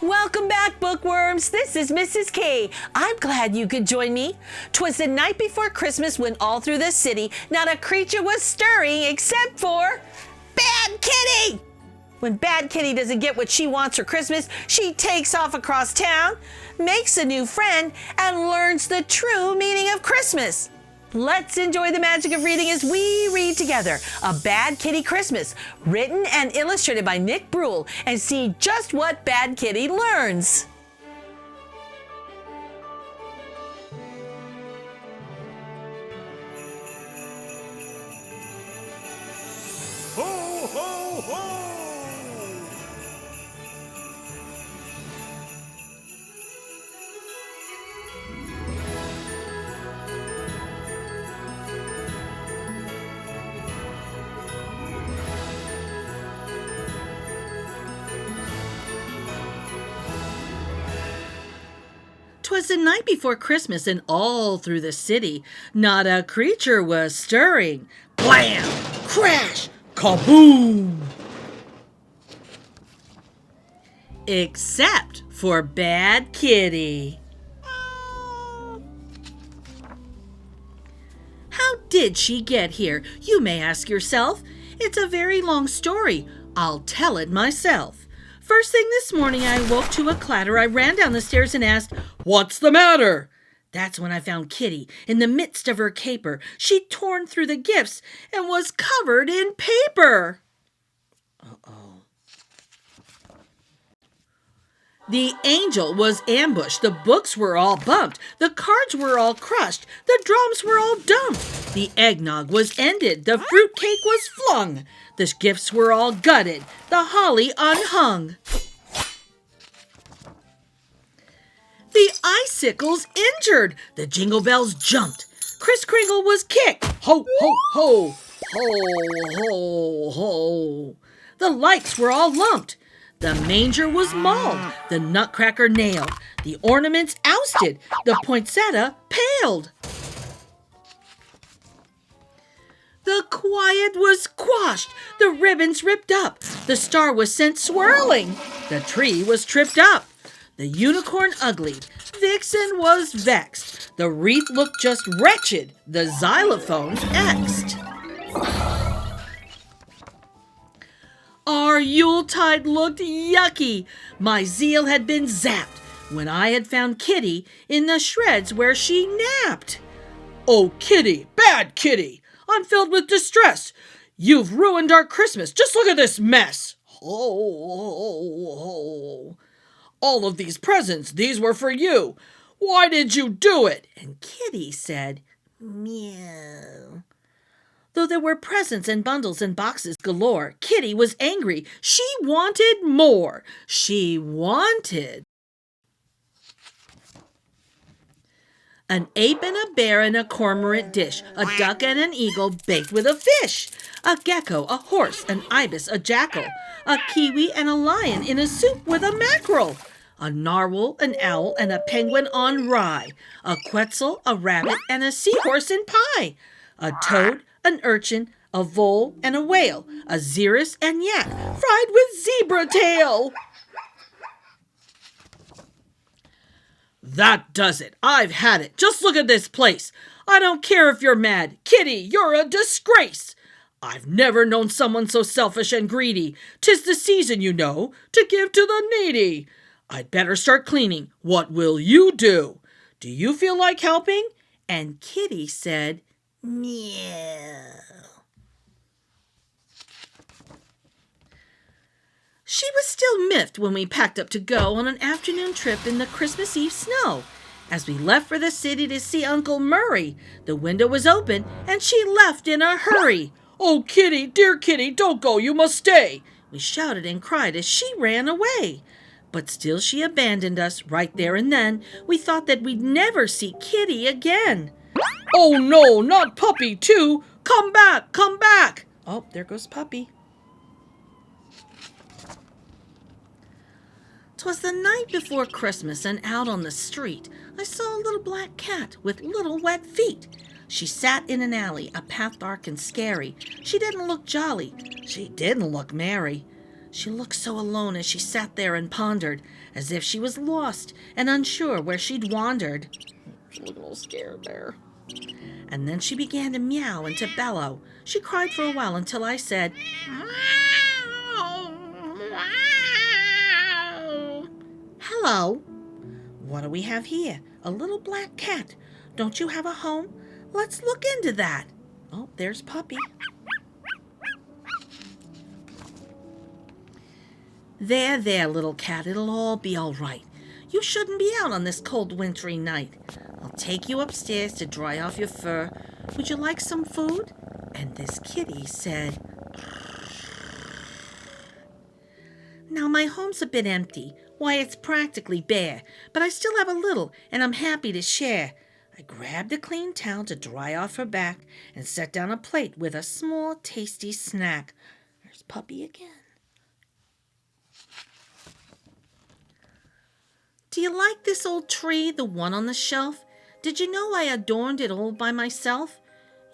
Welcome back, bookworms. This is Mrs. K. I'm glad you could join me. 'Twas the night before Christmas when all through the city not a creature was stirring except for Bad Kitty. When Bad Kitty doesn't get what she wants for Christmas, she takes off across town, makes a new friend, and learns the true meaning of Christmas. Let's enjoy the magic of reading as we read together A Bad Kitty Christmas, written and illustrated by Nick Bruel, and see just what Bad Kitty learns. Ho, ho, ho! 'Twas the night before Christmas, and all through the city not a creature was stirring. Blam! Crash! Kaboom! Except for Bad Kitty. How did she get here, you may ask yourself? It's a very long story. I'll tell it myself. First thing this morning, I woke to a clatter. I ran down the stairs and asked, "What's the matter?" That's when I found Kitty in the midst of her caper. She'd torn through the gifts and was covered in paper. Uh-oh. The angel was ambushed. The books were all bumped. The cards were all crushed. The drums were all dumped. The eggnog was ended. The fruitcake was flung. The gifts were all gutted. The holly unhung. The icicles injured. The jingle bells jumped. Kris Kringle was kicked. Ho, ho, ho. Ho, ho, ho. The lights were all lumped. The manger was mauled. The nutcracker nailed. The ornaments ousted. The poinsettia paled. The quiet was quashed. The ribbons ripped up. The star was sent swirling. The tree was tripped up. The unicorn uglied. Vixen was vexed. The wreath looked just wretched. The xylophone exed. Our Yuletide looked yucky. My zeal had been zapped when I had found Kitty in the shreds where she napped. "Oh, Kitty, Bad Kitty, I'm filled with distress. You've ruined our Christmas. Just look at this mess. Ho, ho, ho. All of these presents, these were for you. Why did you do it?" And Kitty said, "Meow." Though there were presents and bundles and boxes galore, Kitty was angry. She wanted more. She wanted an ape and a bear and a cormorant dish, a duck and an eagle baked with a fish, a gecko, a horse, an ibis, a jackal, a kiwi and a lion in a soup with a mackerel, a narwhal, an owl, and a penguin on rye, a quetzal, a rabbit, and a seahorse in pie, a toad, an urchin, a vole, and a whale, a xeris and yak, fried with zebra tail. That does it. I've had it. Just look at this place. I don't care if you're mad. Kitty, you're a disgrace. I've never known someone so selfish and greedy. 'Tis the season, you know, to give to the needy. I'd better start cleaning. What will you do? Do you feel like helping? And Kitty said, "Meow." She was still miffed when we packed up to go on an afternoon trip in the Christmas Eve snow. As we left for the city to see Uncle Murray, the window was open and she left in a hurry. "Oh, Kitty, dear Kitty, don't go, you must stay," we shouted and cried as she ran away. But still she abandoned us right there and then. We thought that we'd never see Kitty again. "Oh no, not Puppy too! Come back, come back!" Oh, there goes Puppy. 'Twas the night before Christmas, and out on the street I saw a little black cat with little wet feet. She sat in an alley, a path dark and scary. She didn't look jolly. She didn't look merry. She looked so alone as she sat there and pondered, as if she was lost and unsure where she'd wandered. She looked a little scared there. And then she began to meow and to bellow. She cried for a while until I said, "Meow, meow." "Hello. What do we have here? A little black cat. Don't you have a home? Let's look into that." Oh, there's Puppy. There, little cat. It'll all be all right. You shouldn't be out on this cold wintry night. I'll take you upstairs to dry off your fur. Would you like some food? And this kitty said, "Now my home's a bit empty. Why, it's practically bare, but I still have a little, and I'm happy to share." I grabbed a clean towel to dry off her back and set down a plate with a small, tasty snack. There's Puppy again. "Do you like this old tree, the one on the shelf? Did you know I adorned it all by myself?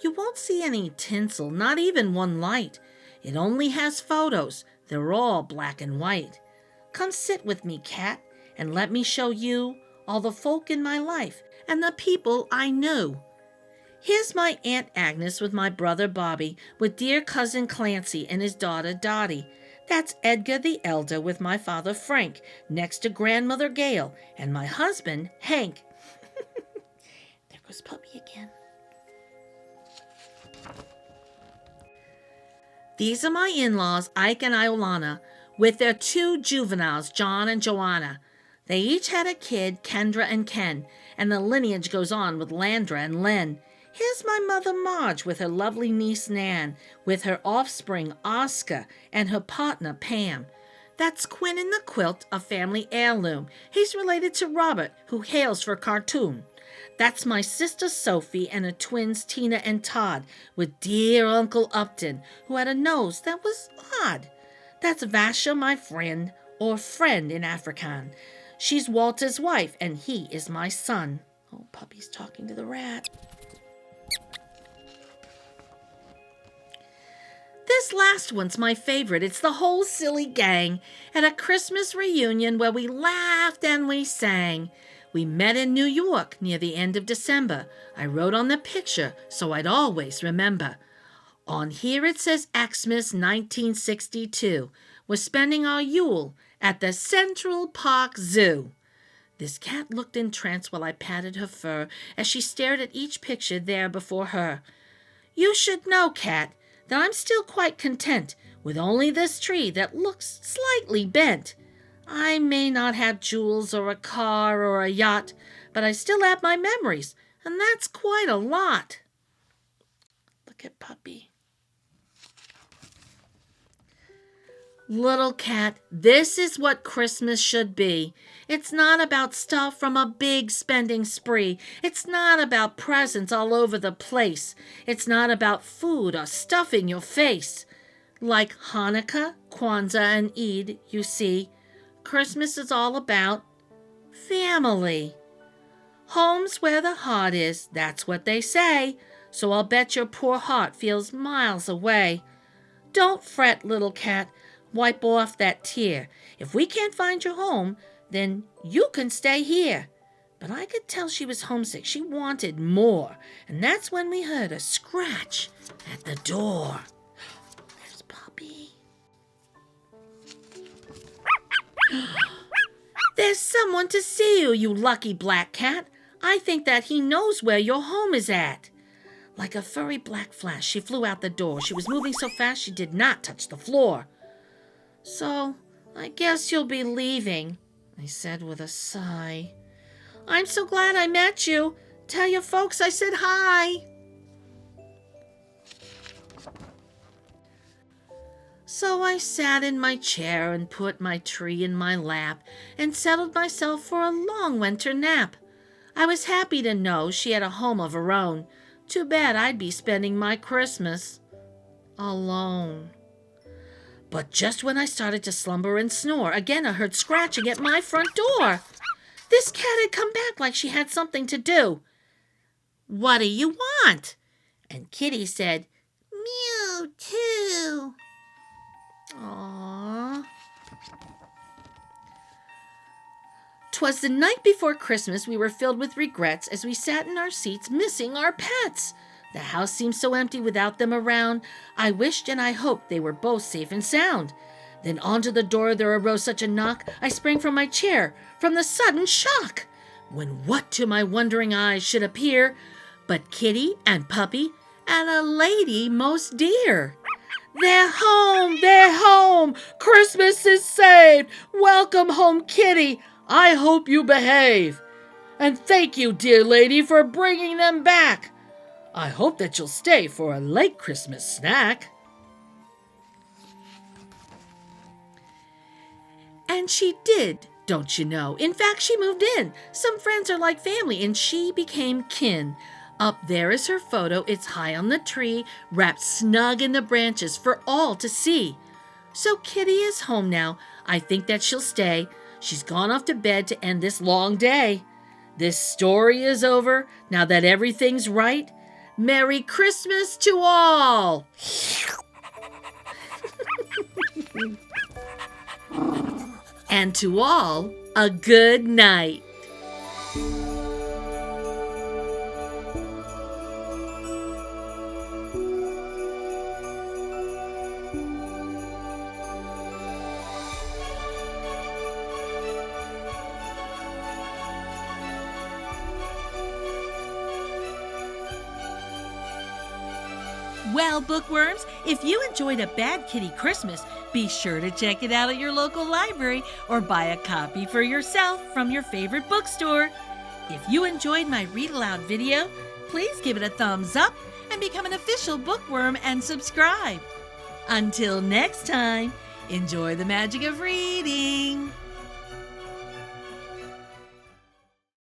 You won't see any tinsel, not even one light. It only has photos. They're all black and white. Come sit with me, cat, and let me show you all the folk in my life and the people I knew. Here's my Aunt Agnes with my brother Bobby, with dear cousin Clancy and his daughter Dottie. That's Edgar the elder with my father Frank, next to grandmother Gail, and my husband Hank." There goes Puppy again. "These are my in-laws, Ike and Iolana, with their 2 juveniles, John and Joanna. They each had a kid, Kendra and Ken, and the lineage goes on with Landra and Len. Here's my mother Marge with her lovely niece Nan, with her offspring Oscar and her partner Pam. That's Quinn in the quilt, a family heirloom. He's related to Robert, who hails for Khartoum. That's my sister Sophie and her twins Tina and Todd, with dear Uncle Upton, who had a nose that was odd. That's Vasha, my friend, or friend in Afrikaans. She's Walter's wife, and he is my son." Oh, Puppy's talking to the rat. This last one's my favorite. It's the whole silly gang at a Christmas reunion where we laughed and we sang. We met in New York near the end of December. I wrote on the picture so I'd always remember. On here it says Xmas 1962. We're spending our Yule at the Central Park Zoo. This cat looked entranced while I patted her fur as she stared at each picture there before her. "You should know, cat, that I'm still quite content with only this tree that looks slightly bent. I may not have jewels or a car or a yacht, but I still have my memories, and that's quite a lot." Look at Puppy. Little cat, this is what Christmas should be. It's not about stuff from a big spending spree. It's not about presents all over the place. It's not about food or stuffing your face. Like Hanukkah, Kwanzaa, and Eid, you see, Christmas is all about family. Home's where the heart is, that's what they say, so I'll bet your poor heart feels miles away. Don't fret, little cat. Wipe off that tear. If we can't find your home, then you can stay here. But I could tell she was homesick. She wanted more. And that's when we heard a scratch at the door. There's Puppy. "There's someone to see you, you lucky black cat. I think that he knows where your home is at." Like a furry black flash, she flew out the door. She was moving so fast she did not touch the floor. "So, I guess you'll be leaving," I said with a sigh. "I'm so glad I met you. Tell your folks I said hi." So I sat in my chair and put my tree in my lap and settled myself for a long winter nap. I was happy to know she had a home of her own. Too bad I'd be spending my Christmas alone. But just when I started to slumber and snore, again I heard scratching at my front door. This cat had come back like she had something to do. "What do you want?" And Kitty said, "Mew, too." Aww. 'Twas the night before Christmas. We were filled with regrets as we sat in our seats missing our pets. The house seemed so empty without them around. I wished and I hoped they were both safe and sound. Then onto the door there arose such a knock, I sprang from my chair from the sudden shock. When what to my wondering eyes should appear but kitty and puppy and a lady most dear. They're home, Christmas is saved. Welcome home, kitty, I hope you behave. And thank you, dear lady, for bringing them back. I hope that you'll stay for a late Christmas snack. And she did, don't you know? In fact, she moved in. Some friends are like family, and she became kin. Up there is her photo. It's high on the tree, wrapped snug in the branches for all to see. So Kitty is home now. I think that she'll stay. She's gone off to bed to end this long day. This story is over. Now that everything's right, Merry Christmas to all! And to all, a good night. Well, bookworms, if you enjoyed A Bad Kitty Christmas, be sure to check it out at your local library or buy a copy for yourself from your favorite bookstore. If you enjoyed my Read Aloud video, please give it a thumbs up and become an official bookworm and subscribe. Until next time, enjoy the magic of reading.